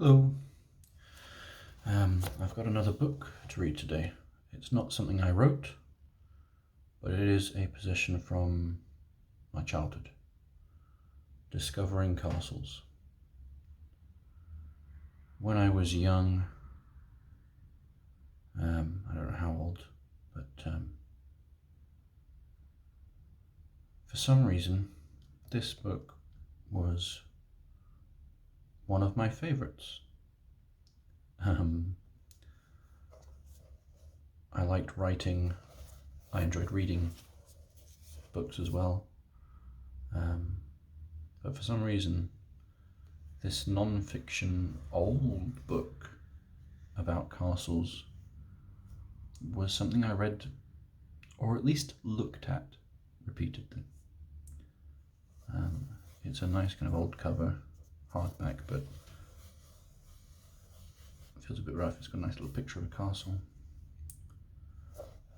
Hello. I've got another book to read today. It's not something I wrote, but it is a possession from my childhood. Discovering Castles. When I was young, I don't know how old, but for some reason, this book was one of my favorites. I liked writing. I enjoyed reading books as well. But for some reason, this non-fiction old book about castles was something I read, or at least looked at, repeatedly. It's a nice kind of old cover, hardback, but it feels a bit rough. It's got a nice little picture of a castle.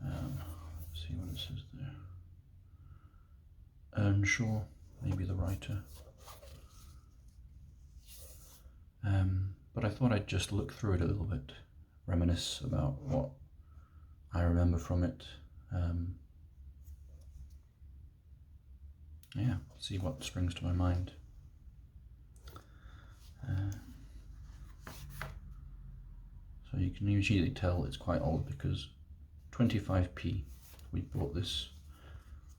Let's see what it says there. Earnshaw, maybe the writer. But I thought I'd just look through it a little bit, reminisce about what I remember from it. See what springs to my mind. So you can usually tell it's quite old because 25p. We bought this,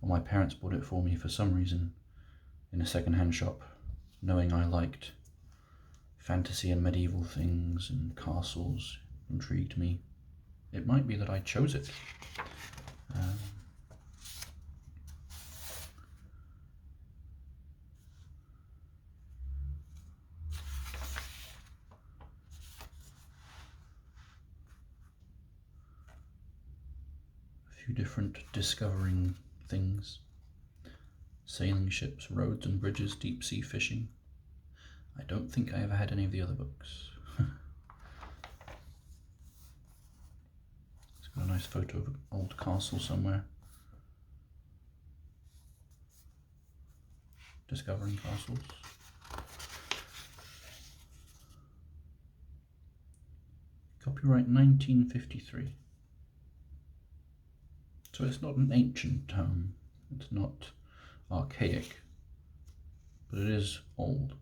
or my parents bought it for me for some reason in a second-hand shop, knowing I liked fantasy and medieval things and castles intrigued me. It might be that I chose it. A few different discovering things. Sailing ships, roads and bridges, deep sea fishing. I don't think I ever had any of the other books. It's got a nice photo of an old castle somewhere. Discovering Castles. Copyright 1953. So it's not an ancient tome, it's not archaic, but it is old.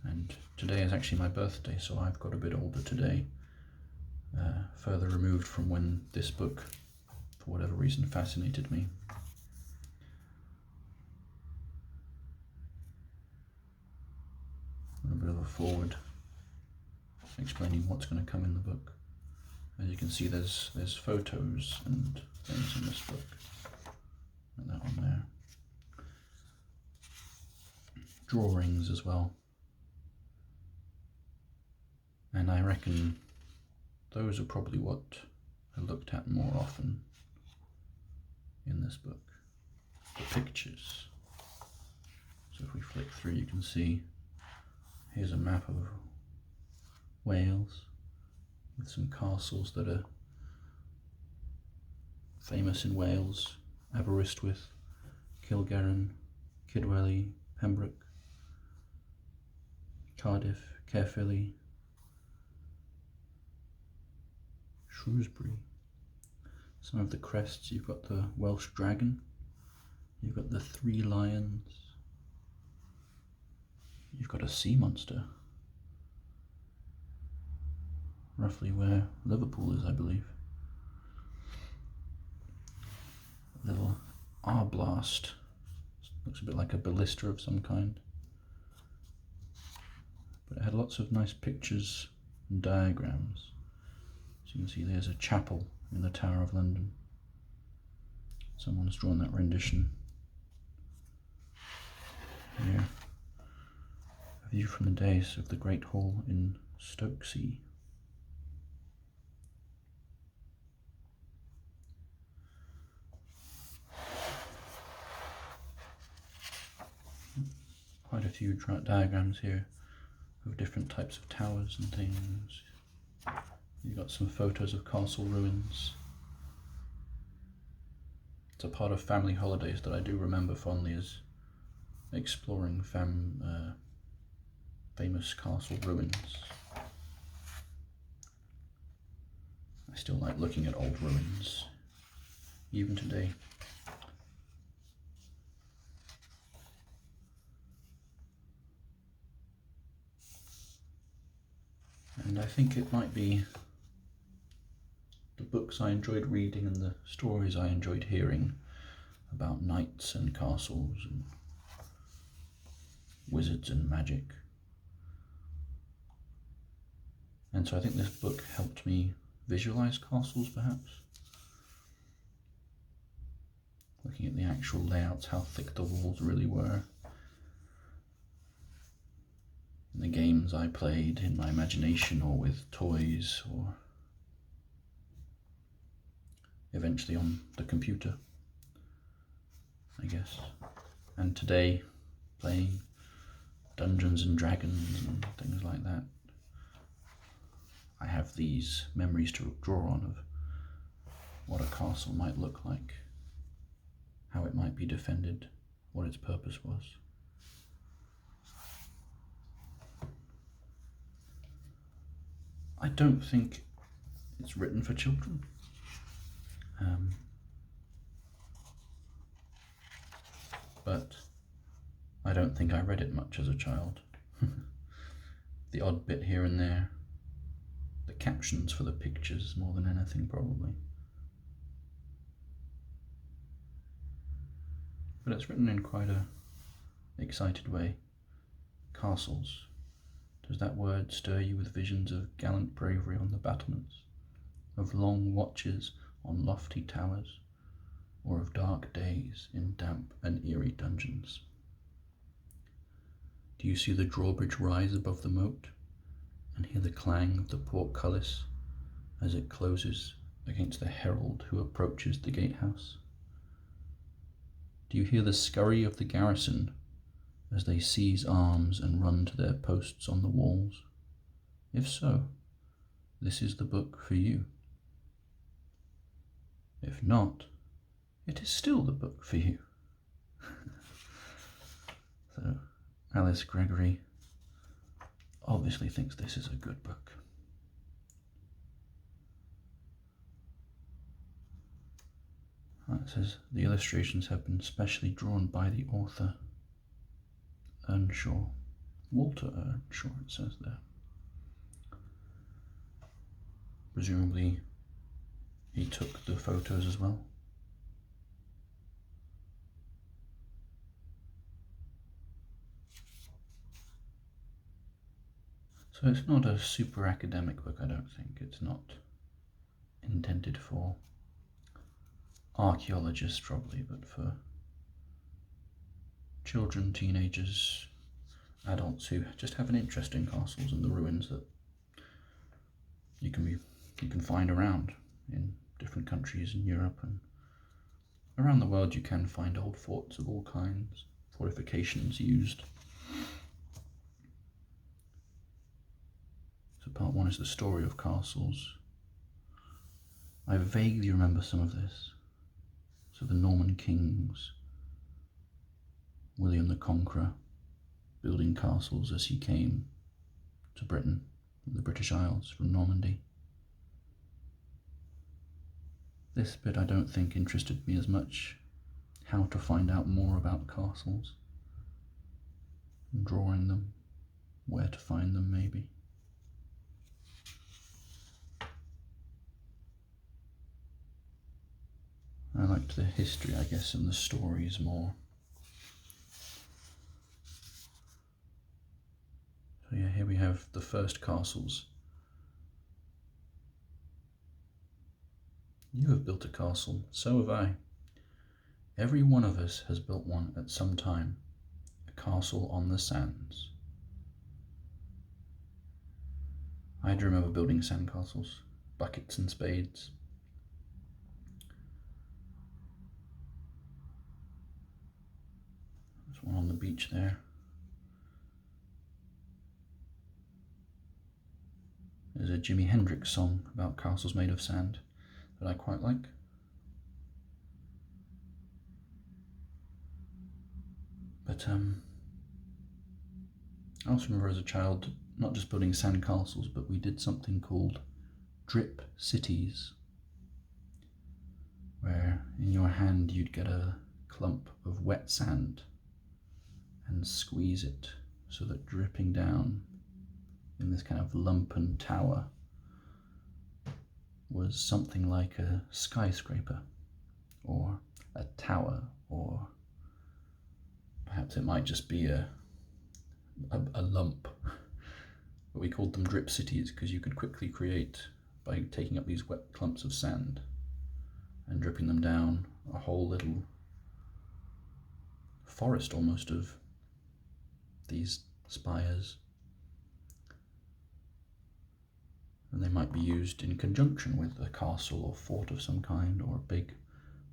And today is actually my birthday, so I've got a bit older today, further removed from when this book, for whatever reason, fascinated me. And a bit of a forward explaining what's going to come in the book. As you can see, there's photos and things in this book. And that one there. Drawings as well. And I reckon those are probably what I looked at more often in this book. The pictures. So if we flick through, you can see here's a map of Wales with some castles that are famous in Wales: Aberystwyth, Kilgarran, Kidwelly, Pembroke, Cardiff, Caerphilly, Shrewsbury. Some of the crests, you've got the Welsh dragon, you've got the 3 lions, you've got a sea monster, roughly where Liverpool is, I believe. A little Arblast, looks a bit like a ballista of some kind. But it had lots of nice pictures and diagrams. So you can see there's a chapel in the Tower of London. Someone's drawn that rendition. Here, a view from the dais of the Great Hall in Stokesay. Quite a few diagrams here of different types of towers and things. You've got some photos of castle ruins. It's a part of family holidays that I do remember fondly as exploring famous castle ruins. I still like looking at old ruins, even today. And I think it might be the books I enjoyed reading and the stories I enjoyed hearing about knights and castles and wizards and magic. And so I think this book helped me visualize castles, perhaps. Looking at the actual layouts, how thick the walls really were. In the games I played in my imagination or with toys or eventually on the computer, I guess. And today, playing Dungeons and Dragons and things like that, I have these memories to draw on of what a castle might look like, how it might be defended, what its purpose was. I don't think it's written for children. But I don't think I read it much as a child. The odd bit here and there, the captions for the pictures more than anything probably. But it's written in quite a excited way. Castles. Does that word stir you with visions of gallant bravery on the battlements, of long watches on lofty towers, or of dark days in damp and eerie dungeons? Do you see the drawbridge rise above the moat and hear the clang of the portcullis as it closes against the herald who approaches the gatehouse? Do you hear the scurry of the garrison as they seize arms and run to their posts on the walls? If so, this is the book for you. If not, it is still the book for you. So, Alice Gregory obviously thinks this is a good book. It says, the illustrations have been specially drawn by the author, Earnshaw. Walter Earnshaw, it says there. Presumably he took the photos as well. So it's not a super academic book, I don't think. It's not intended for archaeologists probably, but for children, teenagers, adults who just have an interest in castles and the ruins that you can find around in different countries in Europe and around the world. You can find old forts of all kinds, fortifications used. So part one is the story of castles. I vaguely remember some of this. So the Norman kings, William the Conqueror, building castles as he came to Britain, the British Isles from Normandy. This bit I don't think interested me as much, how to find out more about castles, drawing them, where to find them maybe. I liked the history, I guess, and the stories more. So yeah, here we have the first castles. You have built a castle, so have I. Every one of us has built one at some time, a castle on the sands. I do remember building sandcastles, buckets and spades. There's one on the beach there. There's a Jimi Hendrix song about castles made of sand that I quite like. But I also remember as a child not just building sandcastles, but we did something called drip cities, where in your hand you'd get a clump of wet sand and squeeze it so that dripping down in this kind of lumpen tower was something like a skyscraper or a tower, or perhaps it might just be a lump. But we called them drip cities because you could quickly create, by taking up these wet clumps of sand and dripping them down, a whole little forest almost of these spires. And they might be used in conjunction with a castle or fort of some kind, or a big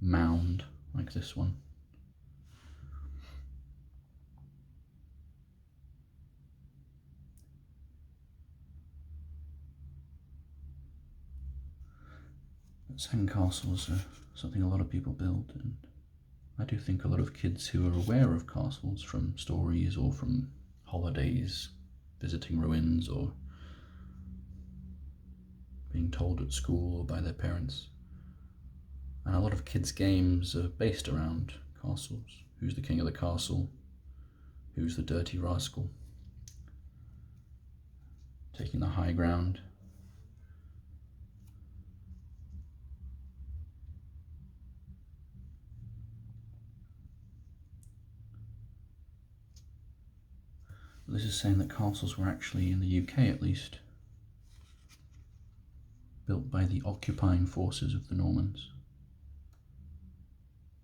mound like this one. But sandcastles are something a lot of people build, and I do think a lot of kids who are aware of castles from stories or from holidays, visiting ruins, or being told at school or by their parents. And a lot of kids' games are based around castles. Who's the king of the castle? Who's the dirty rascal? Taking the high ground. This is saying that castles were actually, in the UK at least, built by the occupying forces of the Normans,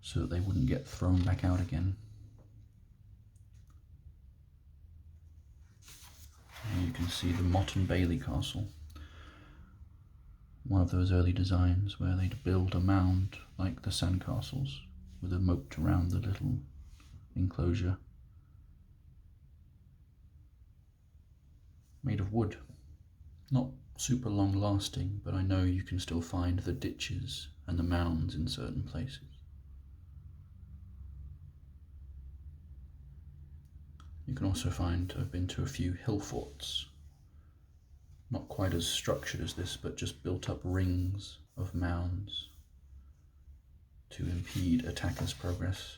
so that they wouldn't get thrown back out again. Here you can see the Motte Bailey Castle, one of those early designs where they'd build a mound like the sandcastles with a moat around the little enclosure, made of wood. Not super long lasting, but I know you can still find the ditches and the mounds in certain places. You can also find, I've been to a few hill forts, not quite as structured as this, but just built up rings of mounds to impede attackers' progress.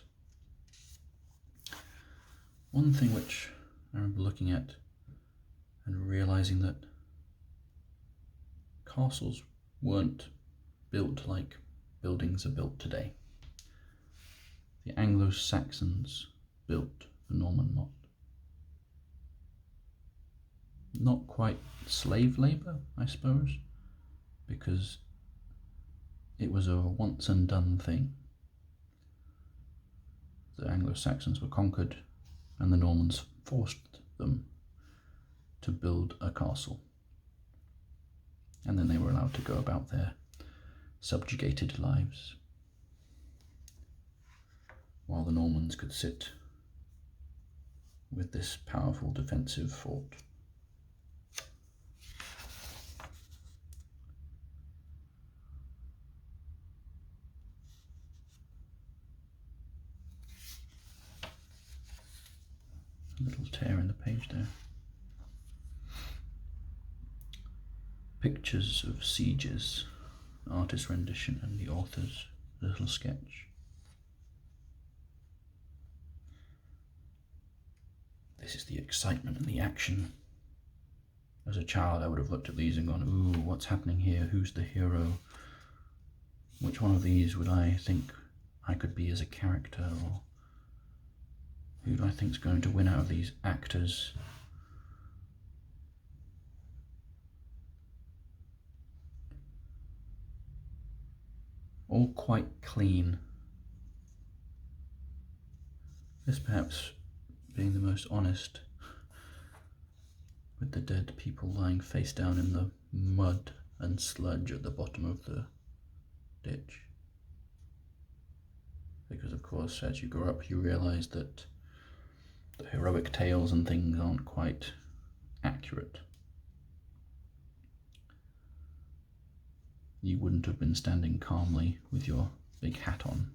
One thing which I remember looking at and realizing that castles weren't built like buildings are built today. The Anglo-Saxons built the Norman motte. Not quite slave labour, I suppose, because it was a once and done thing. The Anglo-Saxons were conquered and the Normans forced them to build a castle. And then they were allowed to go about their subjugated lives, while the Normans could sit with this powerful defensive fort. A little tear in the page there. Pictures of sieges, artist rendition and the author's little sketch. This is the excitement and the action. As a child I would have looked at these and gone, ooh, what's happening here? Who's the hero? Which one of these would I think I could be as a character? Or who do I think is going to win out of these actors? All quite clean. This perhaps being the most honest, with the dead people lying face down in the mud and sludge at the bottom of the ditch. Because of course, as you grow up, you realise that the heroic tales and things aren't quite accurate. You wouldn't have been standing calmly with your big hat on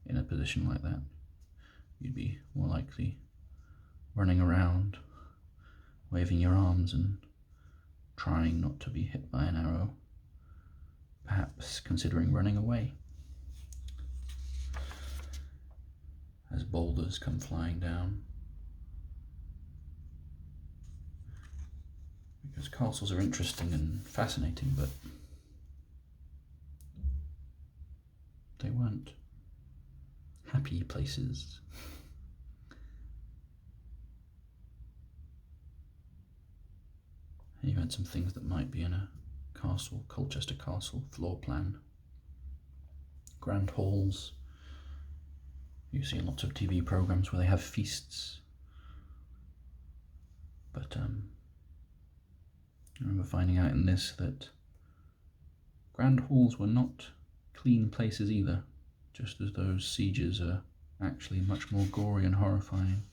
in a position like that. you'd be more likely running around, waving your arms and trying not to be hit by an arrow, perhaps considering running away as boulders come flying down. Because castles are interesting and fascinating, but they weren't happy places. You had some things that might be in a castle, Colchester Castle floor plan. Grand halls. You see in lots of TV programs where they have feasts. But I remember finding out in this that grand halls were not clean places either, just as those sieges are actually much more gory and horrifying.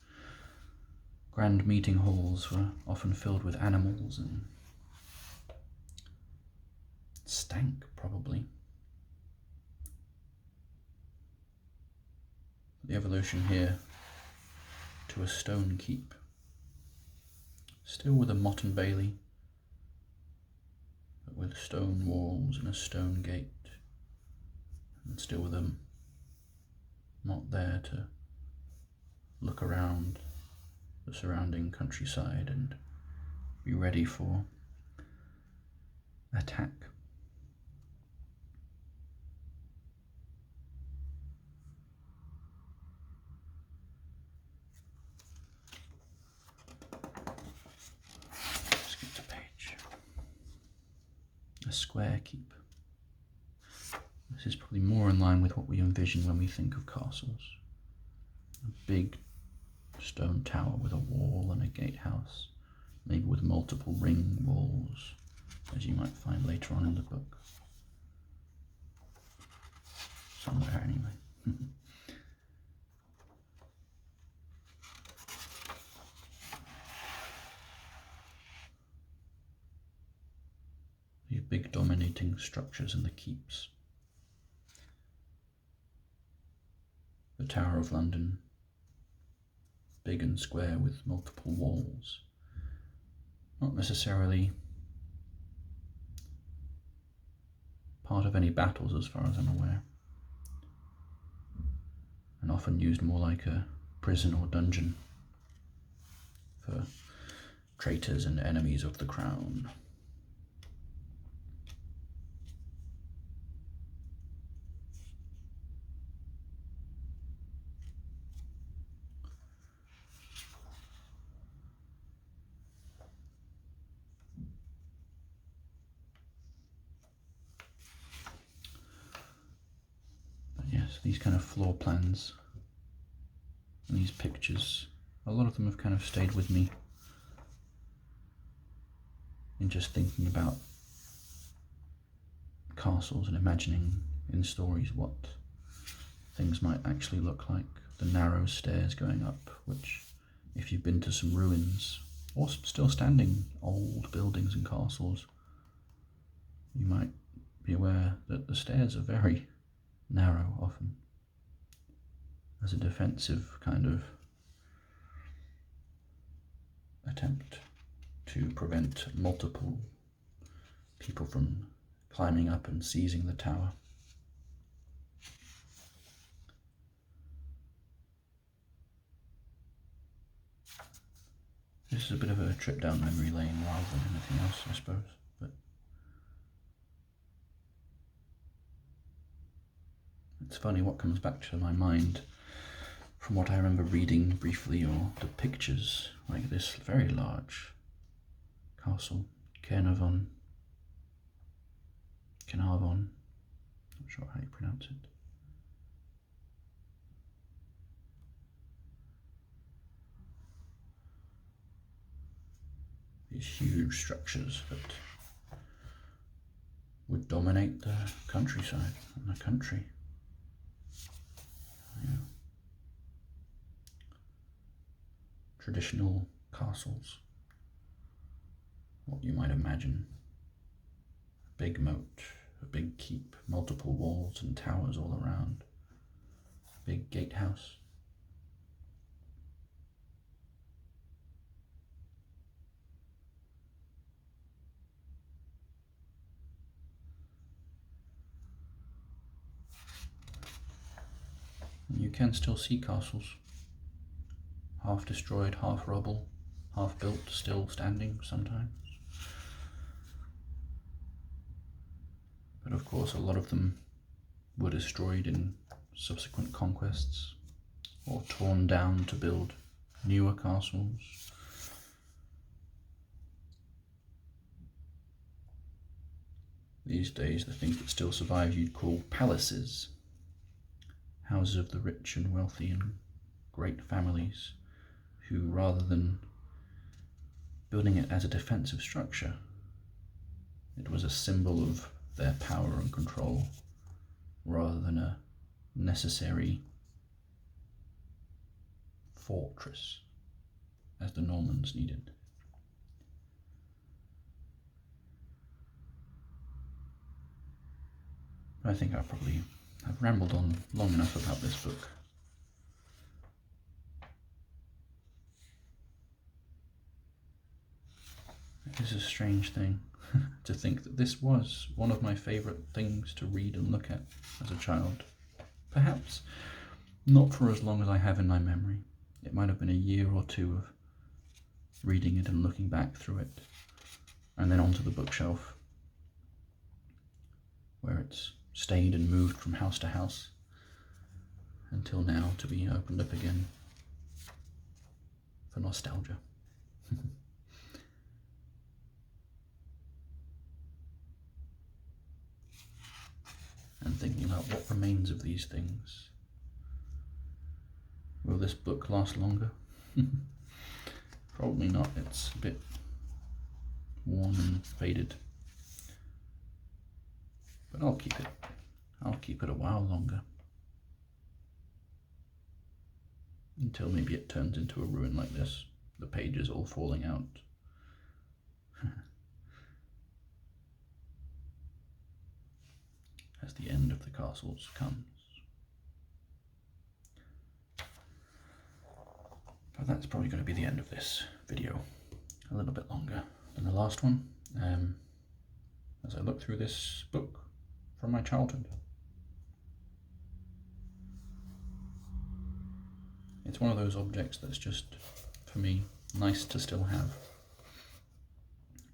Grand meeting halls were often filled with animals and stank, probably. The evolution here to a stone keep, still with a motte and bailey, but with stone walls and a stone gate, and still with them not there to look around the surrounding countryside and be ready for attack. Skip to page. A square keep. This is probably more in line with what we envision when we think of castles. A big stone tower with a wall and a gatehouse, maybe with multiple ring walls, as you might find later on in the book. Somewhere, anyway. These big dominating structures in the keeps. The Tower of London, big and square with multiple walls. Not necessarily part of any battles as far as I'm aware, and often used more like a prison or dungeon for traitors and enemies of the crown. These kind of floor plans and these pictures, a lot of them have kind of stayed with me in just thinking about castles and imagining in stories what things might actually look like. The narrow stairs going up, which, if you've been to some ruins or still standing old buildings and castles, you might be aware that the stairs are very narrow often, as a defensive kind of attempt to prevent multiple people from climbing up and seizing the tower. This is a bit of a trip down memory lane rather than anything else, I suppose. But it's funny what comes back to my mind from what I remember reading briefly, or the pictures, like this very large castle, Caernarvon, not sure how you pronounce it. These huge structures that would dominate the countryside and the country. Yeah. Traditional castles, what you might imagine. A big moat, a big keep, multiple walls and towers all around, a big gatehouse. can still see castles, half destroyed, half rubble, half built, still standing sometimes. But of course a lot of them were destroyed in subsequent conquests, or torn down to build newer castles. These days the things that still survive you'd call palaces, houses of the rich and wealthy and great families, who, rather than building it as a defensive structure, it was a symbol of their power and control, rather than a necessary fortress, as the Normans needed. I think I probably have rambled on long enough about this book. It is a strange thing to think that this was one of my favourite things to read and look at as a child. Perhaps not for as long as I have in my memory. It might have been a year or two of reading it and looking back through it, and then onto the bookshelf, where it's stayed and moved from house to house, until now to be opened up again for nostalgia. And thinking about what remains of these things. Will this book last longer? Probably not. It's a bit worn and faded. But I'll keep it. I'll keep it a while longer. Until maybe it turns into a ruin like this. The pages all falling out. As the end of the castles comes. But that's probably going to be the end of this video. A little bit longer than the last one. As I look through this book from my childhood. It's one of those objects that's just, for me, nice to still have.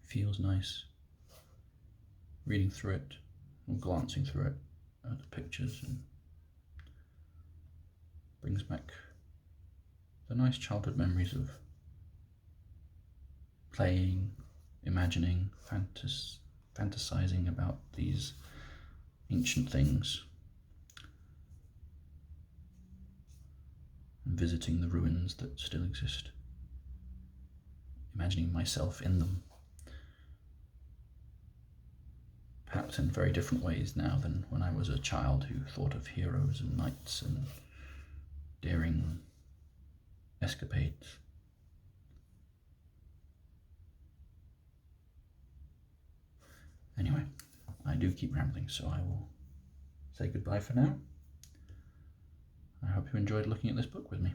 Feels nice reading through it and glancing through it at the pictures, and brings back the nice childhood memories of playing, imagining, fantasizing about these ancient things, and visiting the ruins that still exist, imagining myself in them, perhaps in very different ways now than when I was a child who thought of heroes and knights and daring escapades. Anyway, I do keep rambling, so I will say goodbye for now. I hope you enjoyed looking at this book with me.